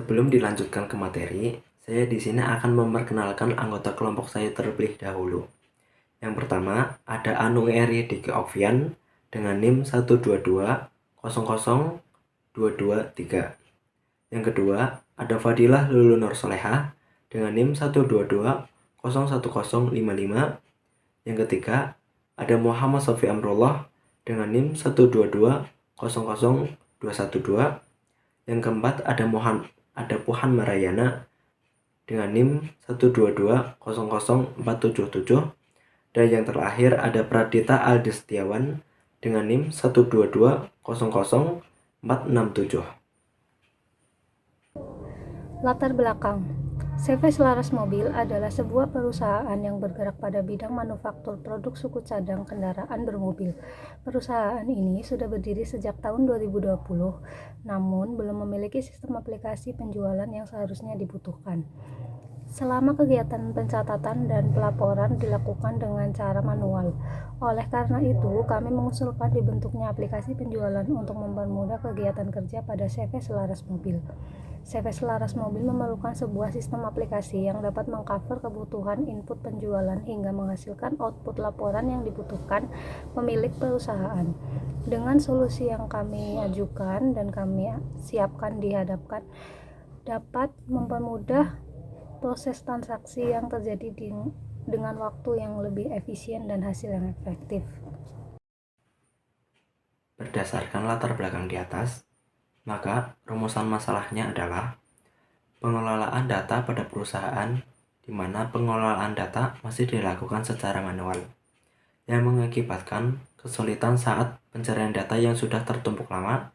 Sebelum dilanjutkan ke materi, saya di sini akan memperkenalkan anggota kelompok saya terlebih dahulu. Yang pertama, ada Anu Eri Diki Okvian dengan NIM 122000223. Yang kedua, ada Fadilah Lulu Nur Soleha dengan NIM 122001055. Yang ketiga, ada Muhammad Sofi Amrullah dengan NIM 122000212. Yang keempat, ada Puhan Marayana dengan NIM 122000477. Dan yang terakhir ada Pradita Aldi Setiawan dengan NIM 122000467. Latar belakang CV Selaras Mobil adalah sebuah perusahaan yang bergerak pada bidang manufaktur produk suku cadang kendaraan bermobil. Perusahaan ini sudah berdiri sejak tahun 2020, namun belum memiliki sistem aplikasi penjualan yang seharusnya dibutuhkan. Selama kegiatan pencatatan dan pelaporan dilakukan dengan cara manual. Oleh karena itu, kami mengusulkan dibentuknya aplikasi penjualan untuk mempermudah kegiatan kerja pada CV Selaras Mobil. CV Selaras Mobil memerlukan sebuah sistem aplikasi yang dapat mengcover kebutuhan input penjualan hingga menghasilkan output laporan yang dibutuhkan pemilik perusahaan. Dengan solusi yang kami ajukan dan kami siapkan dihadapkan dapat mempermudah proses transaksi yang terjadi dengan waktu yang lebih efisien dan hasil yang efektif. Berdasarkan latar belakang di atas, maka rumusan masalahnya adalah pengelolaan data pada perusahaan di mana pengelolaan data masih dilakukan secara manual, yang mengakibatkan kesulitan saat pencarian data yang sudah tertumpuk lama,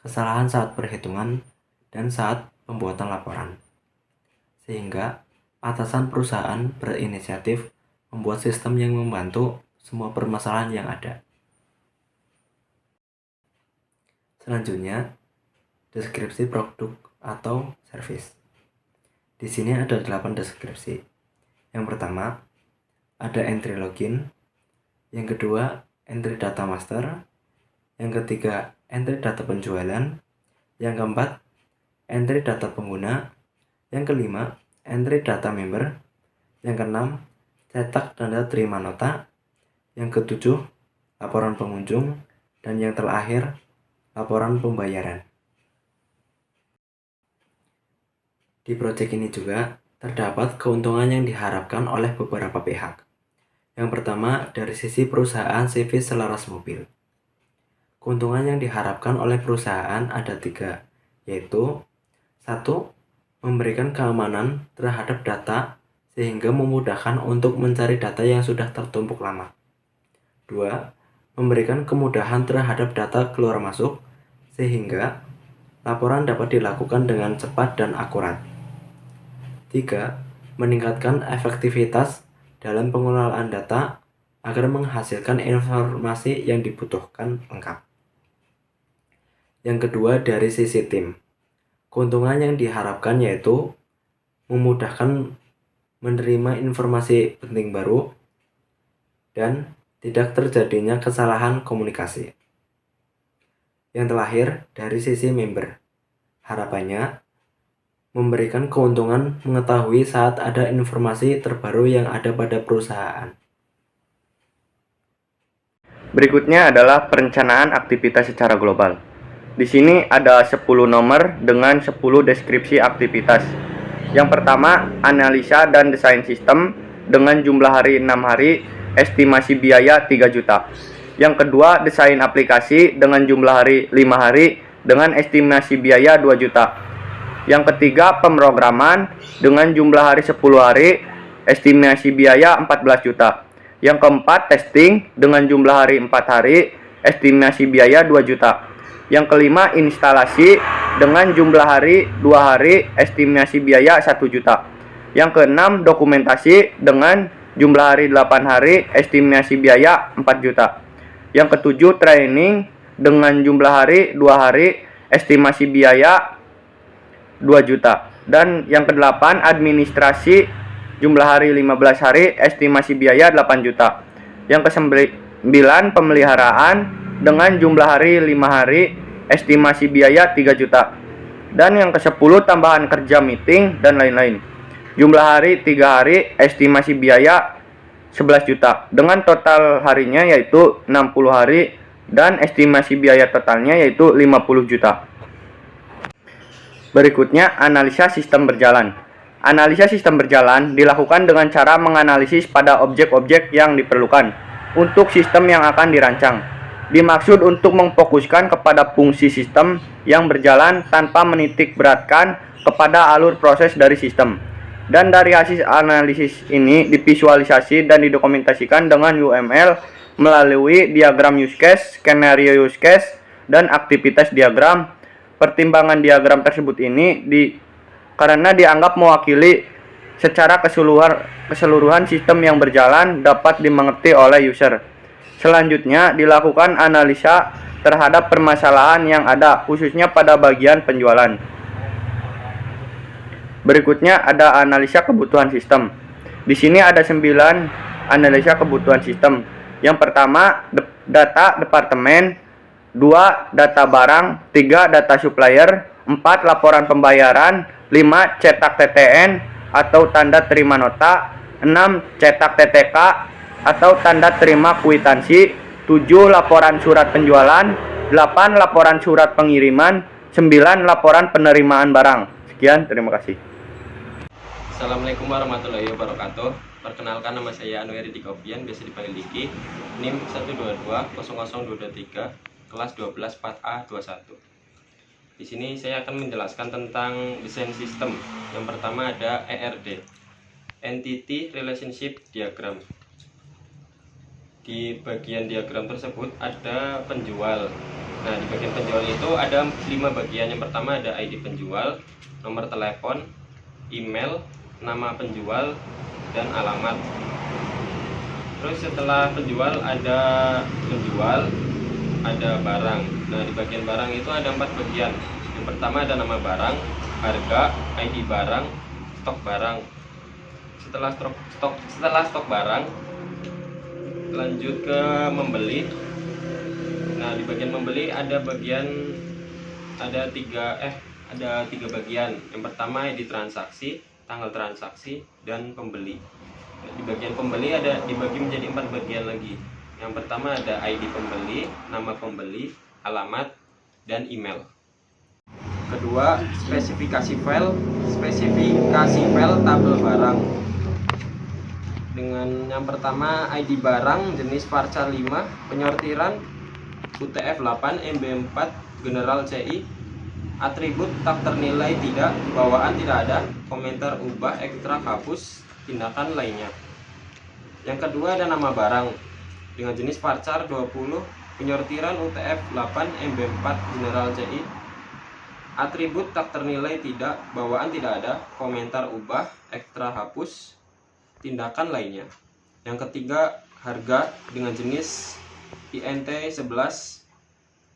kesalahan saat perhitungan, dan saat pembuatan laporan. Sehingga atasan perusahaan berinisiatif membuat sistem yang membantu semua permasalahan yang ada. Selanjutnya, deskripsi produk atau service. Di sini ada 8 deskripsi. Yang pertama, ada entry login. Yang kedua, entry data master. Yang ketiga, entry data penjualan. Yang keempat, entry data pengguna. Yang kelima, entry data member. Yang keenam, cetak tanda terima nota. Yang ketujuh, laporan pengunjung. Dan yang terakhir, laporan pembayaran. Di proyek ini juga terdapat keuntungan yang diharapkan oleh beberapa pihak. Yang pertama, dari sisi perusahaan CV Selaras Mobil. Keuntungan yang diharapkan oleh perusahaan ada 3, yaitu 1. Memberikan keamanan terhadap data sehingga memudahkan untuk mencari data yang sudah tertumpuk lama. 2. Memberikan kemudahan terhadap data keluar masuk sehingga laporan dapat dilakukan dengan cepat dan akurat. 3. Meningkatkan efektivitas dalam pengelolaan data agar menghasilkan informasi yang dibutuhkan lengkap. Yang kedua, dari sisi tim. Keuntungan yang diharapkan yaitu memudahkan menerima informasi penting baru dan tidak terjadinya kesalahan komunikasi. Yang terakhir, dari sisi member. Harapannya memberikan keuntungan mengetahui saat ada informasi terbaru yang ada pada perusahaan. Berikutnya adalah perencanaan aktivitas secara global. Di sini ada 10 nomor dengan 10 deskripsi aktivitas. Yang pertama, analisa dan desain sistem dengan jumlah hari 6 hari, estimasi biaya 3 juta. Yang kedua, desain aplikasi dengan jumlah hari 5 hari dengan estimasi biaya 2 juta. Yang ketiga, pemrograman dengan jumlah hari 10 hari, estimasi biaya 14 juta. Yang keempat, testing dengan jumlah hari 4 hari, estimasi biaya 2 juta. Yang kelima, instalasi dengan jumlah hari 2 hari, estimasi biaya 1 juta. Yang keenam, dokumentasi dengan jumlah hari 8 hari, estimasi biaya 4 juta. Yang ketujuh, training dengan jumlah hari 2 hari, estimasi biaya 2 juta. Dan yang kedelapan, administrasi jumlah hari 15 hari, estimasi biaya 8 juta. Yang kesembilan, pemeliharaan dengan jumlah hari 5 hari, estimasi biaya 3 juta. Dan yang ke-10 tambahan kerja meeting dan lain-lain. Jumlah hari 3 hari, estimasi biaya 11 juta. Dengan total harinya yaitu 60 hari dan estimasi biaya totalnya yaitu 50 juta. Berikutnya analisa sistem berjalan. Analisa sistem berjalan dilakukan dengan cara menganalisis pada objek-objek yang diperlukan untuk sistem yang akan dirancang. Dimaksud untuk memfokuskan kepada fungsi sistem yang berjalan tanpa menitik beratkan kepada alur proses dari sistem. Dan dari hasil analisis ini divisualisasi dan didokumentasikan dengan UML melalui diagram use case, skenario use case, dan aktivitas diagram. Pertimbangan diagram tersebut ini karena dianggap mewakili secara keseluruhan sistem yang berjalan dapat dimengerti oleh user. Selanjutnya dilakukan analisa terhadap permasalahan yang ada khususnya pada bagian penjualan. Berikutnya ada analisa kebutuhan sistem. Di sini ada 9 analisa kebutuhan sistem. Yang pertama data departemen, 2 data barang, 3 data supplier, 4 laporan pembayaran, 5 cetak TTN atau tanda terima nota, 6 cetak TTK atau tanda terima kwitansi, 7 laporan surat penjualan, 8 laporan surat pengiriman, 9 laporan penerimaan barang. Sekian, terima kasih. Assalamualaikum warahmatullahi wabarakatuh. Perkenalkan, nama saya Anueri Dikopian, biasa dipanggil Diki, NIM 122-00223, kelas 12 4A 21. Di sini saya akan menjelaskan tentang desain sistem. Yang pertama ada ERD, Entity Relationship Diagram. Di bagian diagram tersebut ada penjual. Nah, di bagian penjual itu ada 5 bagian. Yang pertama ada ID penjual, nomor telepon, email, nama penjual, dan alamat. Terus setelah penjual ada penjual, ada barang. Nah, di bagian barang itu ada 4 bagian. Yang pertama ada nama barang, harga, ID barang, stok barang. Setelah stok barang, lanjut ke membeli. Nah, di bagian membeli ada tiga bagian. Yang pertama ID transaksi, tanggal transaksi, dan pembeli. Nah, di bagian pembeli dibagi menjadi 4 bagian lagi. Yang pertama ada ID pembeli, nama pembeli, alamat, dan email. Kedua, spesifikasi file tabel barang. Dengan yang pertama ID barang jenis varchar 5, penyortiran UTF-8 MB4 General CI, atribut tak ternilai tidak, bawaan tidak ada, komentar ubah, ekstrak hapus, tindakan lainnya. Yang kedua ada nama barang dengan jenis varchar 20, penyortiran UTF-8 MB4 General CI, atribut tak ternilai tidak, bawaan tidak ada, komentar ubah, ekstrak hapus, tindakan lainnya. Yang ketiga harga dengan jenis INT 11,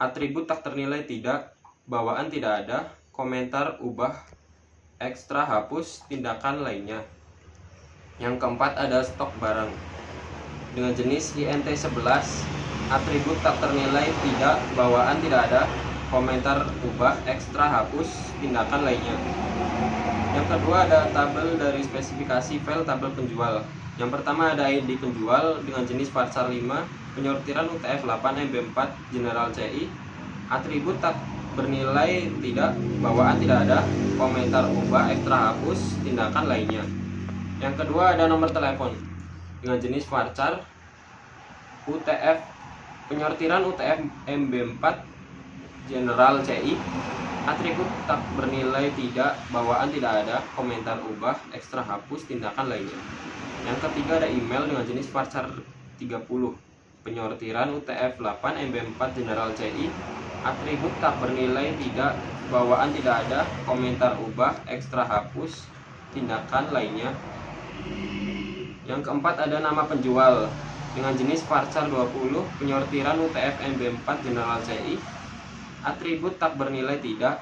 atribut tak ternilai tidak, bawaan tidak ada, komentar ubah, ekstra hapus, tindakan lainnya. Yang keempat ada stok barang dengan jenis INT 11, atribut tak ternilai tidak, bawaan tidak ada, komentar ubah, ekstra hapus, tindakan lainnya. Yang kedua ada tabel dari spesifikasi file tabel penjual. Yang pertama ada ID penjual dengan jenis varchar 5, penyortiran UTF-8 MB4 General CI, atribut tak bernilai tidak, bawaan tidak ada, komentar ubah, ekstra hapus, tindakan lainnya. Yang kedua ada nomor telepon dengan jenis varchar UTF, penyortiran UTF MB4 General CI, atribut tak bernilai tidak, bawaan tidak ada, komentar ubah, ekstra hapus, tindakan lainnya. Yang ketiga ada email dengan jenis varchar 30, penyortiran UTF-8 MB4 General CI, atribut tak bernilai tidak, bawaan tidak ada, komentar ubah, ekstra hapus, tindakan lainnya. Yang keempat ada nama penjual dengan jenis varchar 20, penyortiran UTF MB4 General CI, atribut tak bernilai tidak,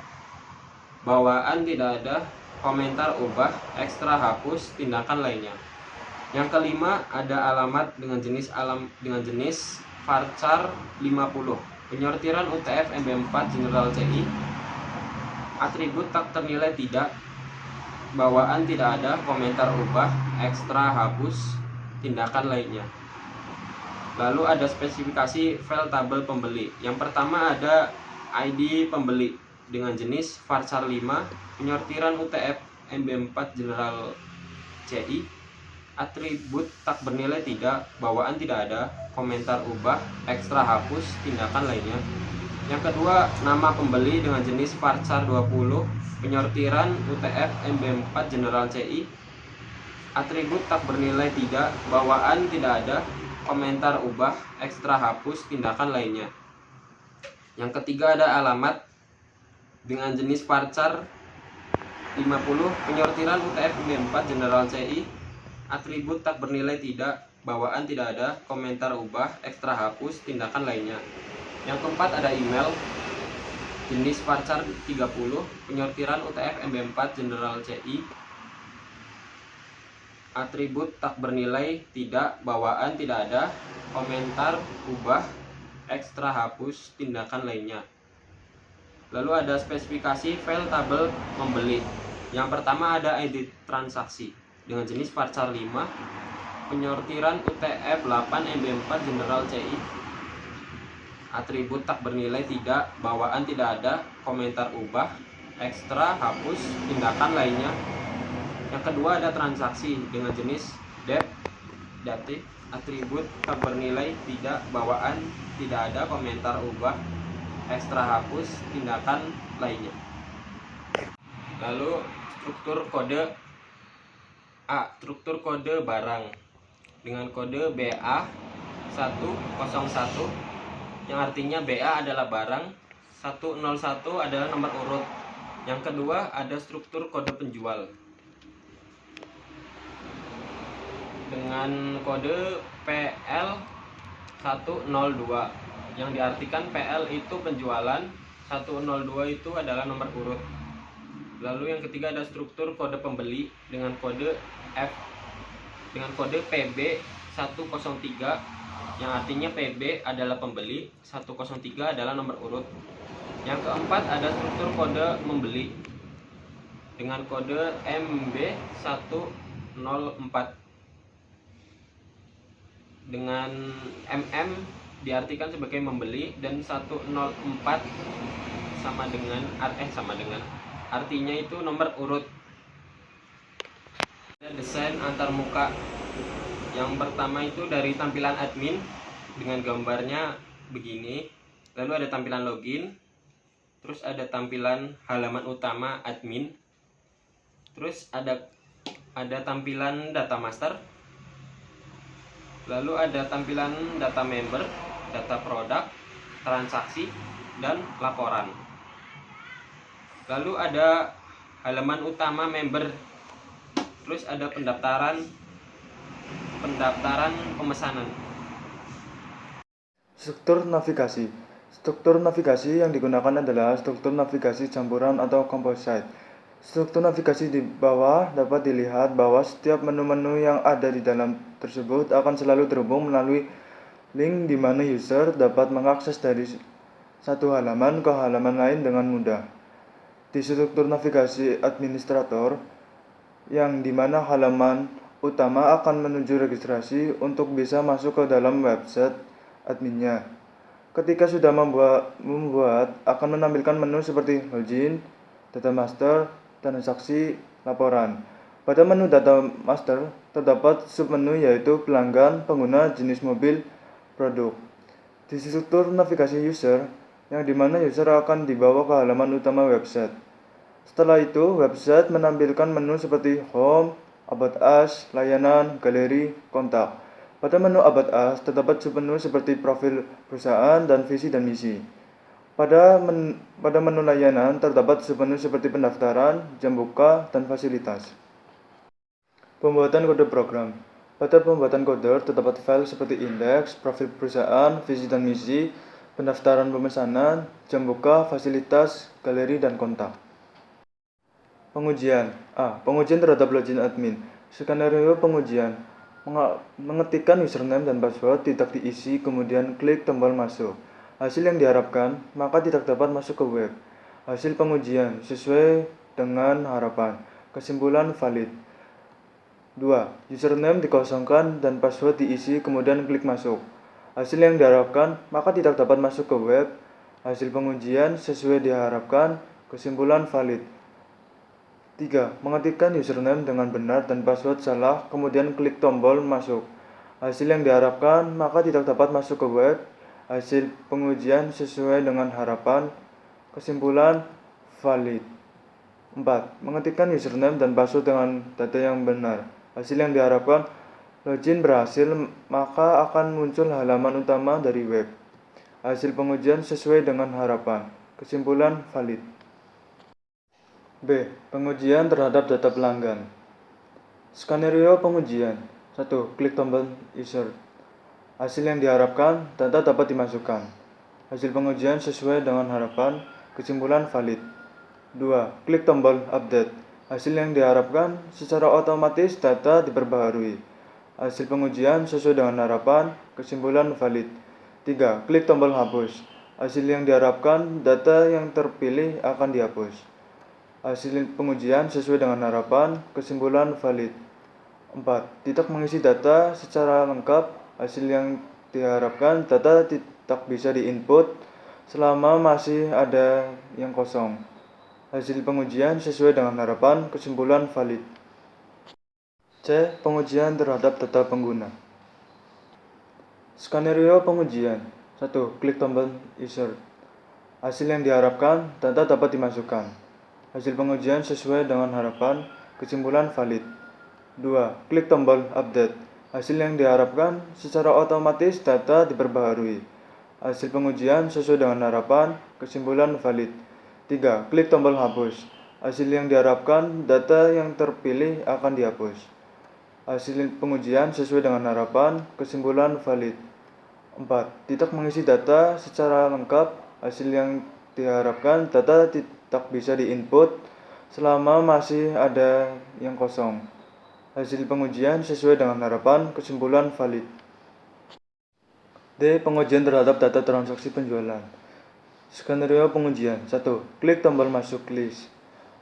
bawaan tidak ada, komentar ubah, ekstra hapus, tindakan lainnya. Yang kelima ada alamat dengan jenis varchar 50, penyortiran UTF MB4 General CI, atribut tak ternilai tidak, bawaan tidak ada, komentar ubah, ekstra hapus, tindakan lainnya. Lalu ada spesifikasi file tabel pembeli. Yang pertama ada ID pembeli dengan jenis varchar 5, penyortiran UTF MB4 General CI, atribut tak bernilai tidak, bawaan tidak ada, komentar ubah, ekstra hapus, tindakan lainnya. Yang kedua, nama pembeli dengan jenis varchar 20, penyortiran UTF MB4 General CI, atribut tak bernilai tidak, bawaan tidak ada, komentar ubah, ekstra hapus, tindakan lainnya. Yang ketiga ada alamat dengan jenis varchar 50, penyortiran UTF MB4 General CI, atribut tak bernilai tidak, bawaan tidak ada, komentar ubah, ekstra hapus, tindakan lainnya. Yang keempat ada email jenis varchar 30, penyortiran UTF MB4 General CI, atribut tak bernilai tidak, bawaan tidak ada, komentar ubah, ekstra hapus, tindakan lainnya. Lalu ada spesifikasi file tabel membeli. Yang pertama ada ID transaksi dengan jenis varchar 5, penyortiran UTF 8 MB4 General CI, atribut tak bernilai tidak, bawaan tidak ada, komentar ubah, ekstra hapus, tindakan lainnya. Yang kedua ada transaksi dengan jenis dep, datif, atribut tak bernilai tidak, bawaan tidak ada, komentar ubah, ekstra hapus, tindakan lainnya. Lalu struktur kode A, struktur kode barang dengan kode BA101 yang artinya BA adalah barang, 101 adalah nomor urut. Yang kedua ada struktur kode penjual dengan kode PL102 yang diartikan PL itu penjualan, 102 itu adalah nomor urut. Lalu yang ketiga ada struktur kode pembeli dengan kode PB103 yang artinya PB adalah pembeli, 103 adalah nomor urut. Yang keempat ada struktur kode membeli dengan kode MB104 dengan MM diartikan sebagai membeli dan 104 sama dengan artinya itu nomor urut. Ada desain antar muka. Yang pertama itu dari tampilan admin dengan gambarnya begini. Lalu ada tampilan login. Terus ada tampilan halaman utama admin. Terus ada tampilan data master. Lalu ada tampilan data member, data produk, transaksi, dan laporan. Lalu ada halaman utama member. Terus ada pendaftaran pemesanan. Struktur navigasi. Struktur navigasi yang digunakan adalah struktur navigasi campuran atau composite. Struktur navigasi di bawah dapat dilihat bahwa setiap menu-menu yang ada di dalam tersebut akan selalu terhubung melalui link di mana user dapat mengakses dari satu halaman ke halaman lain dengan mudah. Di struktur navigasi administrator, yang di mana halaman utama akan menuju registrasi untuk bisa masuk ke dalam website adminnya. Ketika sudah membuat akan menampilkan menu seperti login, data master, transaksi, laporan. Pada menu data master terdapat submenu yaitu pelanggan, pengguna, jenis mobil, produk. Di struktur navigasi user, yang dimana user akan dibawa ke halaman utama website. Setelah itu, website menampilkan menu seperti home, about us, layanan, galeri, kontak. Pada menu about us terdapat submenu seperti profil perusahaan dan visi dan misi. Pada menu layanan terdapat submenu seperti pendaftaran, jam buka, dan fasilitas. Pembuatan kode program. Pada pembuatan kode terdapat file seperti indeks, profil perusahaan, visi dan misi, pendaftaran pemesanan, jam buka, fasilitas, galeri, dan kontak. Pengujian. Pengujian terhadap login admin. Skenario pengujian. Mengetikkan username dan password tidak diisi, kemudian klik tombol masuk. Hasil yang diharapkan, maka tidak dapat masuk ke web. Hasil pengujian sesuai dengan harapan. Kesimpulan valid. 2. Username dikosongkan dan password diisi kemudian klik masuk. Hasil yang diharapkan maka tidak dapat masuk ke web. Hasil pengujian sesuai diharapkan. Kesimpulan valid. 3. Mengetikkan username dengan benar dan password salah kemudian klik tombol masuk. Hasil yang diharapkan maka tidak dapat masuk ke web. Hasil pengujian sesuai dengan harapan. Kesimpulan valid. 4. Mengetikkan username dan password dengan data yang benar. Hasil yang diharapkan login berhasil maka akan muncul halaman utama dari web. Hasil pengujian sesuai dengan harapan. Kesimpulan valid. B. Pengujian terhadap data pelanggan. Skenario pengujian. 1. Klik tombol insert. Hasil yang diharapkan data dapat dimasukkan. Hasil pengujian sesuai dengan harapan. Kesimpulan valid. 2. Klik tombol update. Hasil yang diharapkan secara otomatis data diperbaharui. Hasil pengujian sesuai dengan harapan. Kesimpulan valid. 3. Klik tombol hapus. Hasil yang diharapkan data yang terpilih akan dihapus. Hasil pengujian sesuai dengan harapan. Kesimpulan valid. 4. Tidak mengisi data secara lengkap. Hasil yang diharapkan data tidak bisa diinput selama masih ada yang kosong. Hasil pengujian sesuai dengan harapan. Kesimpulan valid. C. Pengujian terhadap data pengguna. Skenario pengujian. 1. Klik tombol insert. Hasil yang diharapkan data dapat dimasukkan. Hasil pengujian sesuai dengan harapan. Kesimpulan valid. 2. Klik tombol update. Hasil yang diharapkan secara otomatis data diperbaharui. Hasil pengujian sesuai dengan harapan. Kesimpulan valid. 3. Klik tombol hapus. Hasil yang diharapkan data yang terpilih akan dihapus. Hasil pengujian sesuai dengan harapan. Kesimpulan valid. 4. Tidak mengisi data secara lengkap. Hasil yang diharapkan data tidak bisa diinput selama masih ada yang kosong. Hasil pengujian sesuai dengan harapan. Kesimpulan valid. D. Pengujian terhadap data transaksi penjualan. Skenario pengujian. 1. Klik tombol masuk list.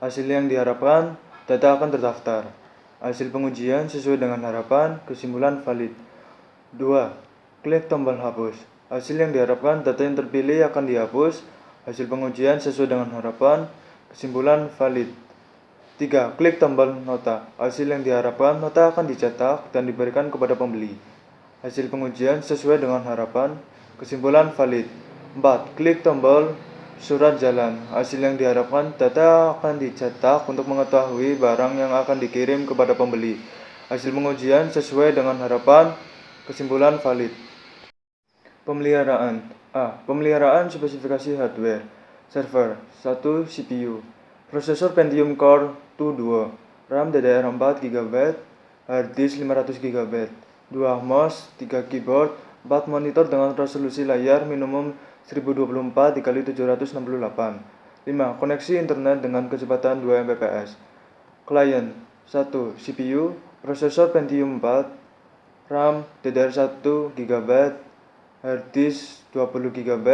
Hasil yang diharapkan data akan terdaftar. Hasil pengujian sesuai dengan harapan. Kesimpulan valid. 2. Klik tombol hapus. Hasil yang diharapkan data yang terpilih akan dihapus. Hasil pengujian sesuai dengan harapan. Kesimpulan valid. 3. Klik tombol nota. Hasil yang diharapkan nota akan dicetak dan diberikan kepada pembeli. Hasil pengujian sesuai dengan harapan. Kesimpulan valid. 4. Klik tombol surat jalan. Hasil yang diharapkan data akan dicetak untuk mengetahui barang yang akan dikirim kepada pembeli. Hasil pengujian sesuai dengan harapan. Kesimpulan valid. Pemeliharaan. A. Pemeliharaan spesifikasi hardware. Server 1 CPU. Prosesor Pentium Core 2, RAM DDR4 GB, hard disk 500 GB, 2 mouse, 3 keyboard, 4 monitor dengan resolusi layar minimum 1024x768. 5. Koneksi internet dengan kecepatan 2 Mbps. Klien 1 CPU, prosesor Pentium 4, RAM DDR1 GB, hard disk 20 GB,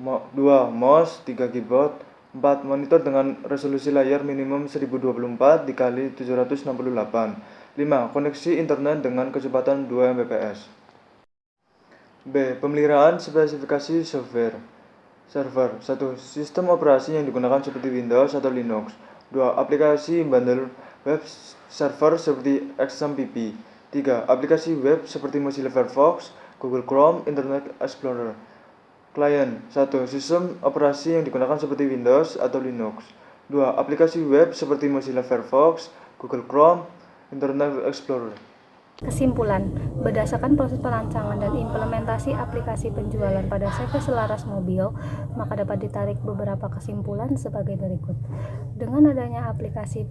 2 mouse, 3 keyboard, 4 monitor dengan resolusi layar minimum 1024x768. 5. Koneksi internet dengan kecepatan 2 Mbps. B. Pemeliharaan spesifikasi software. Server 1. Sistem operasi yang digunakan seperti Windows atau Linux. 2. Aplikasi bundle web server seperti XMPP. 3. Aplikasi web seperti Mozilla Firefox, Google Chrome, Internet Explorer. Klien 1. Sistem operasi yang digunakan seperti Windows atau Linux. 2. Aplikasi web seperti Mozilla Firefox, Google Chrome, Internet Explorer. Kesimpulan, berdasarkan proses perancangan dan implementasi aplikasi penjualan pada CV selaras mobil, maka dapat ditarik beberapa kesimpulan sebagai berikut. Dengan adanya aplikasi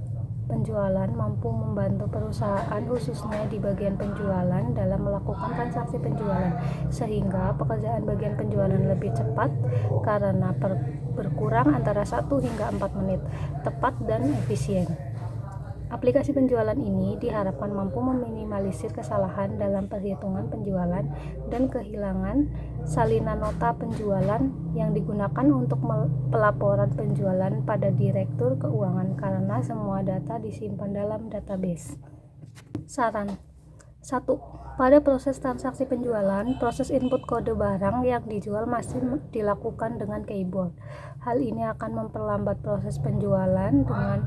penjualan mampu membantu perusahaan khususnya di bagian penjualan dalam melakukan transaksi penjualan, sehingga pekerjaan bagian penjualan lebih cepat karena berkurang antara 1 hingga 4 menit, tepat dan efisien. Aplikasi penjualan ini diharapkan mampu meminimalisir kesalahan dalam perhitungan penjualan dan kehilangan salinan nota penjualan yang digunakan untuk pelaporan penjualan pada direktur keuangan karena semua data disimpan dalam database. Saran 1. Pada proses transaksi penjualan, proses input kode barang yang dijual masih dilakukan dengan keyboard. Hal ini akan memperlambat proses penjualan dengan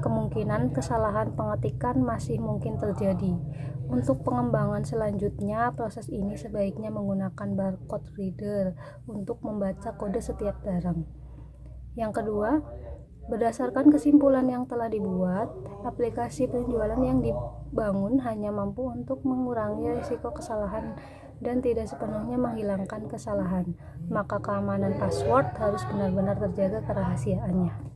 kemungkinan kesalahan pengetikan masih mungkin terjadi. Untuk pengembangan selanjutnya, proses ini sebaiknya menggunakan barcode reader untuk membaca kode setiap barang. Yang kedua, berdasarkan kesimpulan yang telah dibuat, aplikasi penjualan yang dibangun hanya mampu untuk mengurangi risiko kesalahan dan tidak sepenuhnya menghilangkan kesalahan. Maka keamanan password harus benar-benar terjaga kerahasiaannya.